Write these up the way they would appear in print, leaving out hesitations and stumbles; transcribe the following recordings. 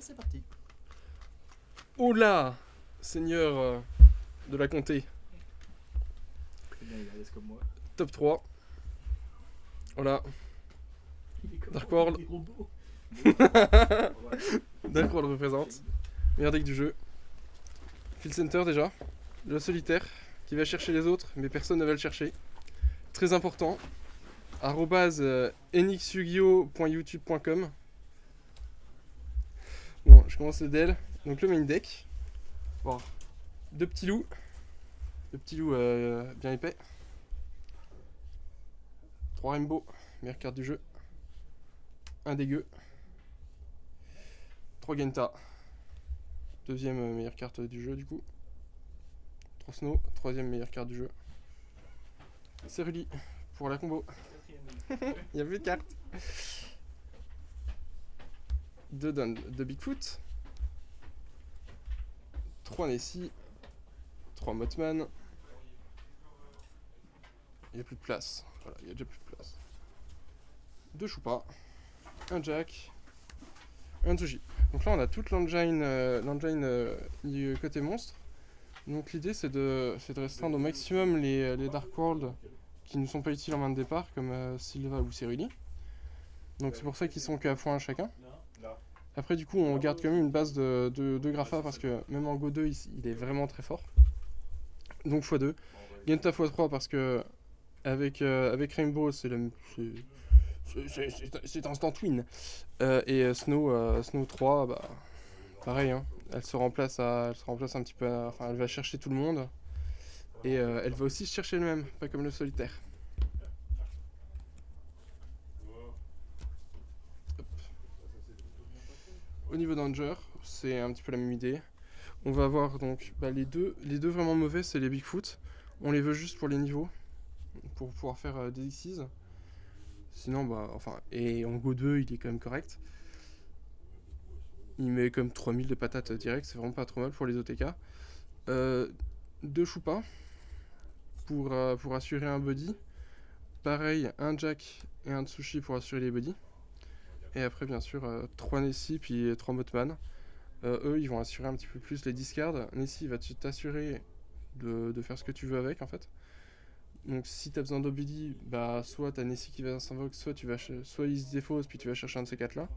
c'est parti. Oh là, seigneur de la comté. C'est bien, il est à l'aise comme moi. Top 3. Voilà. Il est comme Dark moi, World. il est robot. Dark World représente. Meilleur deck du jeu. Field Center déjà. Le solitaire qui va chercher les autres, mais personne ne va le chercher. Très important. @nxyugio.youtube.com. Bon, je commence le DL. Donc le main deck. Bon, deux petits loups. Deux petits loups bien épais. 3 Rainbow, meilleure carte du jeu. Un dégueu. 3 Genta. Deuxième meilleure carte du jeu du coup. 3 Snow, troisième meilleure carte du jeu. Ceruli pour la combo. Il y a plus de cartes. 2 de Bigfoot. 3 Nessie. 3 Mothman. Il n'y a plus de place. Voilà, il y a déjà plus de place. 2 Choupa. Un Jack. Un Tsuji. Donc là on a toute l'engine du côté monstre. Donc l'idée c'est de restreindre au maximum les Dark World qui ne sont pas utiles en main de départ comme Sylva ou Ceruli. Donc c'est pour ça qu'ils sont qu'à x1 chacun. Après du coup on garde quand même une base de Grapha parce que même en Go 2 il est vraiment très fort. Donc x2. Genta x3 parce que avec Rainbow c'est instant win. Snow 3 bah pareil hein. Elle se remplace un petit peu, enfin elle va chercher tout le monde. Et elle va aussi chercher elle-même, pas comme le solitaire. Hop. Au niveau Danger, c'est un petit peu la même idée. On va avoir donc les deux vraiment mauvais, c'est les Bigfoot. On les veut juste pour les niveaux, pour pouvoir faire des Xyz. Sinon, et en Go 2, il est quand même correct. Il met comme 3000 de patates direct, c'est vraiment pas trop mal pour les OTK. 2 Choupa pour assurer un body. Pareil, un Jack et un Tsushi pour assurer les bodies. Et après, bien sûr, 3 Nessie puis 3 Mothman. Eux, ils vont assurer un petit peu plus les discards. Nessie va t'assurer de faire ce que tu veux avec, en fait. Donc, si t'as besoin d'Obidi, soit t'as Nessie qui va s'invoquer, soit il se défausse, puis tu vas chercher un de ces 4 là.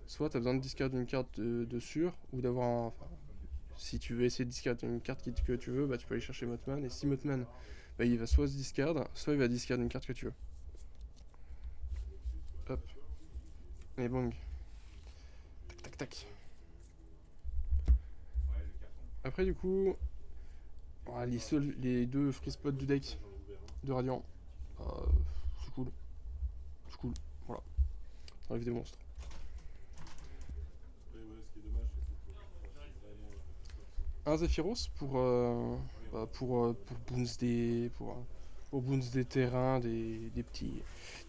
Soit t'as besoin de discard d'une carte de sûr, ou d'avoir si tu veux essayer de discard une carte que tu veux, tu peux aller chercher Mothman. Et si Mothman, il va soit se discard, soit il va discard une carte que tu veux. Hop. Et bang. Tac tac tac. Après du coup, les deux free spots du deck de Radiant, c'est cool. C'est cool. Voilà. On enlève des monstres. Un Zephyros pour bounce pour bounce des terrains, des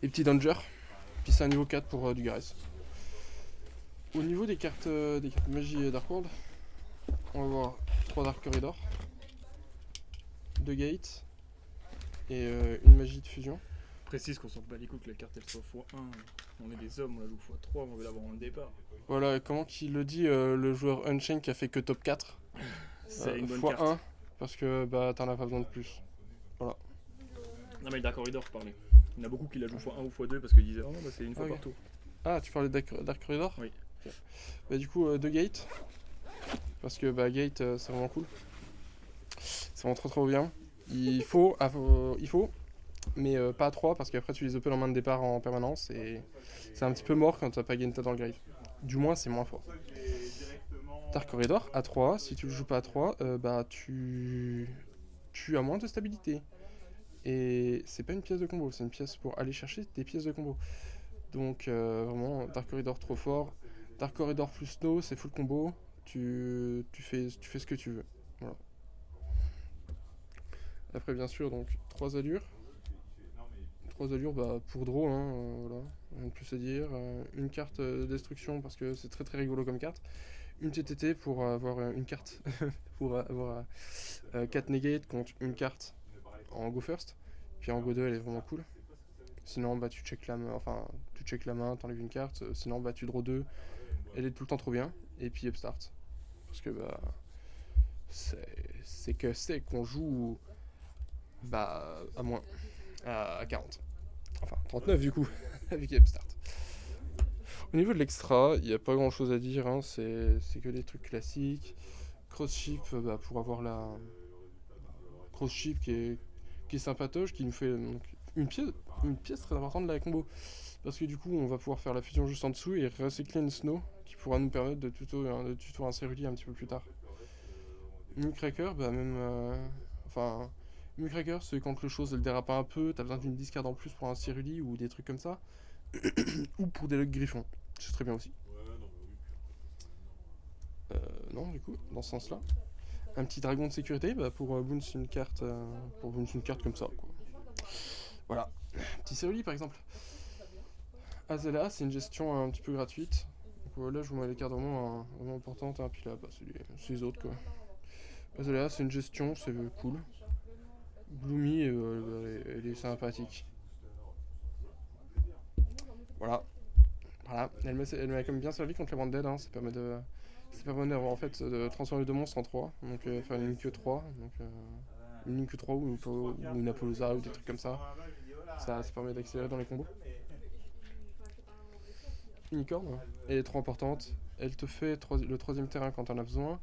petits dangers. Puis c'est un niveau 4 pour du Gareth. Au niveau des cartes magie Dark World, on va voir 3 Dark Corridor, 2 Gates et une magie de fusion. Précise qu'on s'en bat les couilles que la carte elle soit x1. On est des hommes, on la joue x3, on veut l'avoir en départ. Voilà, comment qu'il le dit le joueur Unchained qui a fait que top 4 C'est une bonne x1 carte. parce que t'en as pas besoin de plus. Voilà. Non mais le Dark Corridor, je parlais. Il y en a beaucoup qui la jouent x1 ou x2 parce qu'ils disaient oh c'est une fois Ok. par tour. Ah, tu parlais de Dark Corridor? Oui. Okay. Du coup, 2 Gates. Parce que Gate, c'est vraiment cool. C'est vraiment trop bien. Il faut, mais pas à 3 parce qu'après tu les open en main de départ en permanence et c'est un petit peu mort quand t'as pas Genta dans le grave. Du moins, c'est moins fort. Dark Corridor à 3, si tu le joues pas à 3, tu as moins de stabilité. Et c'est pas une pièce de combo, c'est une pièce pour aller chercher des pièces de combo. Donc vraiment, Dark Corridor trop fort. Dark Corridor plus Snow, c'est full combo. Tu fais ce que tu veux. Voilà. Après, bien sûr, donc 3 allures. 3 allures pour draw, voilà. Rien de plus à dire. Une carte destruction parce que c'est très rigolo comme carte. Une TTT pour avoir une carte. Pour avoir 4 negate contre une carte en go first. Puis en go 2, elle est vraiment cool. Sinon, tu check la main, t'enlèves une carte. Sinon, tu draw 2. Elle est tout le temps trop bien. et puis Upstart. Parce que bah c'est qu'on joue bah à moins, à 40. Enfin 39 du coup, avec Upstart. Au niveau de l'extra, il n'y a pas grand chose à dire, hein, c'est que des trucs classiques. Cross-ship bah, pour avoir la cross-ship qui est sympatoche, qui nous fait donc, une pièce très importante de la combo. Parce que du coup, on va pouvoir faire la fusion juste en dessous et recycler une snow qui pourra nous permettre de tuto un Ceruli un petit peu plus tard. Mucracker, bah même. Enfin. Mucracker, c'est quand le chose elle dérape un peu, t'as besoin d'une discard en plus pour un Ceruli ou des trucs comme ça. Ou pour des logs griffons. C'est très bien aussi. Non, du coup, dans ce sens-là. Un petit dragon de sécurité bah, pour bounce une carte comme ça, quoi. Voilà. Petit Ceruli par exemple. Azela, c'est une gestion un petit peu gratuite. Donc là, je vous mets les cartes vraiment importantes. Hein, puis là, bah, c'est les autres quoi. Azela, c'est une gestion, c'est cool. Gloomy, elle est sympathique. Voilà. Voilà. Elle m'a quand même bien servi contre les Branded. Hein. Ça permet d'avoir en fait de transformer deux monstres en 3. Donc faire une ligne que 3. Donc une ligne que 3 ou une Apollousa ou des trucs comme ça. Ça permet d'accélérer dans les combos. Unicorn, elle est trop importante. Elle te fait le troisième terrain quand on a besoin.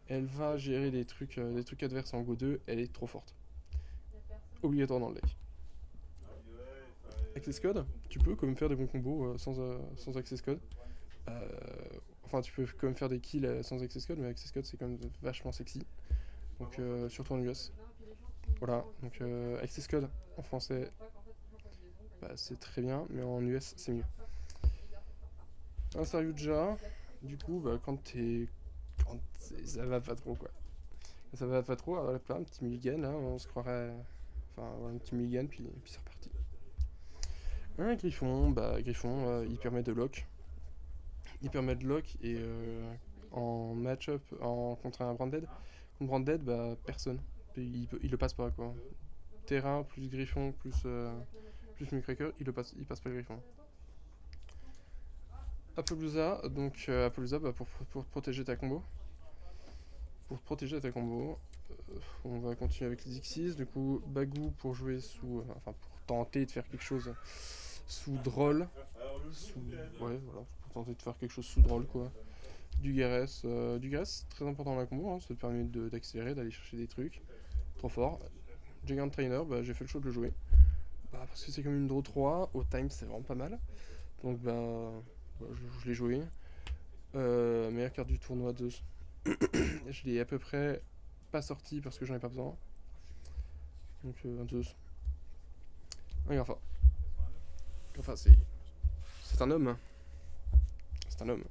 Elle va gérer des trucs adverses en Go 2. Elle est trop forte. Obligatoire dans le deck. Access Code, tu peux quand même faire des bons combos sans Access Code. Enfin, tu peux quand même faire des kills sans Access Code, mais Access Code c'est quand même vachement sexy. Donc, surtout en US. Voilà, donc Access Code en français, bah, c'est très bien, mais en US c'est mieux. Un Saryuja, du coup, bah, quand ça va pas trop quoi. Ça va pas trop, alors là, un petit mulligan là, on se croirait. Enfin, voilà, un petit mulligan, puis c'est reparti. Un Griffon, il permet de lock. Il permet de lock et en match-up contre un Branded. Contre Branded, bah personne. Il le passe pas quoi. Terrain plus Griffon plus Mucracker, il passe pas le Griffon. Appaloosa, donc Appaloosa bah, pour protéger ta combo. Pour protéger ta combo, on va continuer avec les Xyz. Du coup, Bagou pour jouer enfin pour tenter de faire quelque chose sous Droll. Ouais, voilà, pour tenter de faire quelque chose sous Droll quoi. Du Garès, très important dans la combo, hein, ça te permet d'accélérer, d'aller chercher des trucs. Trop fort. Gigant Trainer, bah, j'ai fait le choix de le jouer. Bah, parce que c'est comme une draw 3, au time c'est vraiment pas mal. Donc bah, je l'ai joué. Meilleure carte du tournoi 2. Je l'ai à peu près pas sorti parce que j'en ai pas besoin. Donc un Zeus. Un Grapha. Grapha c'est un homme. C'est un homme.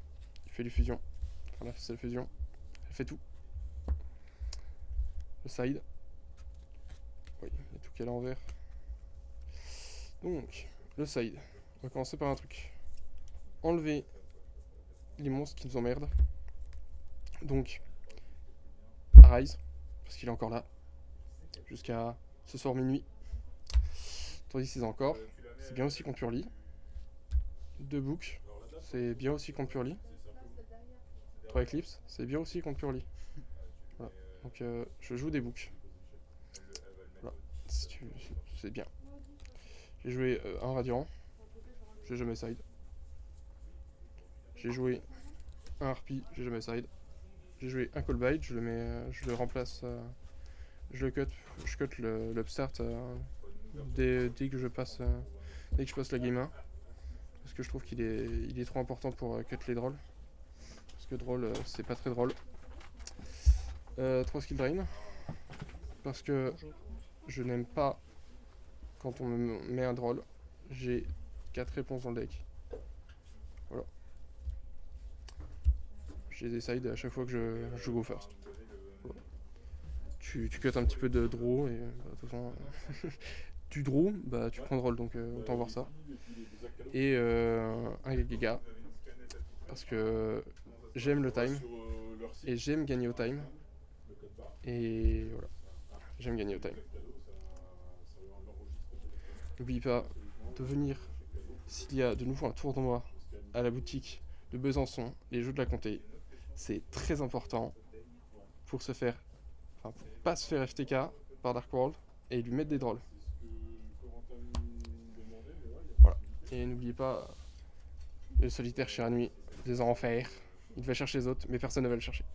Il fait du fusion. Enfin là c'est la fusion. Elle fait tout. Le side. Oui, il y a tout qui est à l'envers. Donc, le side. On va commencer par un truc. Enlever les monstres qui nous emmerdent. Donc, Arise, parce qu'il est encore là. Jusqu'à ce soir minuit. 36 encore. C'est bien aussi contre Purely. 2 Books. C'est bien aussi contre Purely. 3 Eclipse. C'est bien aussi contre Purely. Voilà. Donc, je joue des Books. Voilà. C'est bien. J'ai joué un Radiant. J'ai jamais side. J'ai joué un Harpy. J'ai jamais side. J'ai joué un Callbite. Je le remplace. Je cut l'upstart dès que je passe la game 1. Parce que je trouve qu'il est trop important pour cut les drôles. Parce que drôle, c'est pas très drôle. 3 skill drain. Parce que je n'aime pas quand on me met un drôle. J'ai 4 réponses dans le deck. Voilà. Je les décide à chaque fois que je go first. Voilà. Tu cut un petit peu de draw et bah, de toute façon tu draw, bah tu prends drôle donc autant voir ça. Et un giga parce que j'aime le time et j'aime gagner au time. Et voilà, j'aime gagner au time. N'oublie pas de venir s'il y a de nouveau un tournoi à la boutique de Besançon, les jeux de la comté. C'est très important pour se faire, enfin, pour pas se faire FTK par Dark World et lui mettre des drôles. Voilà. Et n'oubliez pas le solitaire Shiranui, des enfers. Il va chercher les autres, mais personne ne va le chercher.